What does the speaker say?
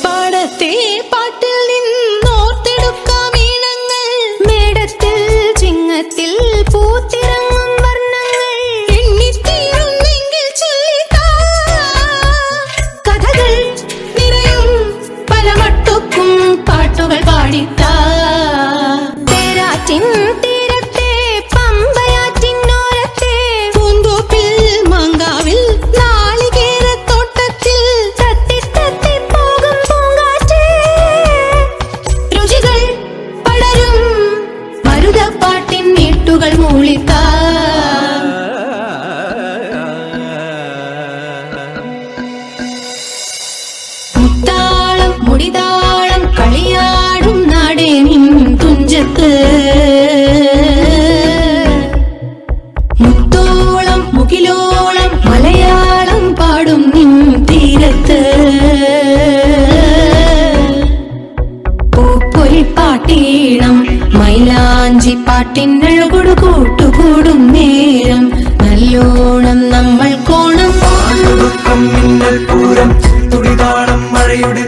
പാടത്തെ പാട്ടിൽ നിന്നോർത്തെടുക്കാം ഈണങ്ങൾ, മേടത്തിൽ ചിങ്ങത്തിൽ പൂത്തിറങ്ങും വർണ്ണങ്ങൾ, എണ്ണിത്തീരുന്നെങ്കിൽ ചൊല്ലിത്താ കഥകൾ നിറയും പല മട്ടുക്കും പാട്ടുകൾ പാടിത്താ. തേരാറ്റിൻ തീരത്തെ പമ്പയാറ്റിനോരത്തെ പൂന്തോപ്പിൽ മാങ്കാവിൽ നാളികേരത്തോട്ടത്തിൽ തത്തി തത്തി പോകും പൂങ്കാറ്റേ, രുചികൾ പടരും മരുതപ്പാട്ടിൻ നീട്ടുകൾ മൂളിത്താ. മുത്താളം മുടിതാളം കളിയാടും നാടേ നിൻ തുഞ്ചത്ത്, മുത്തോളം മുകിലോളം മലയാളം പാടും നിൻ തീരത്ത്. പൂപ്പൊലിപ്പാട്ടീണം മൈലാഞ്ചി പാട്ടിനഴകൊടു കൂട്ടുകൂടും നേരം, നല്ലോണം നമ്മൾ കോണം മിന്നൽ പൂരം തുടിതാളം മഴയുടെ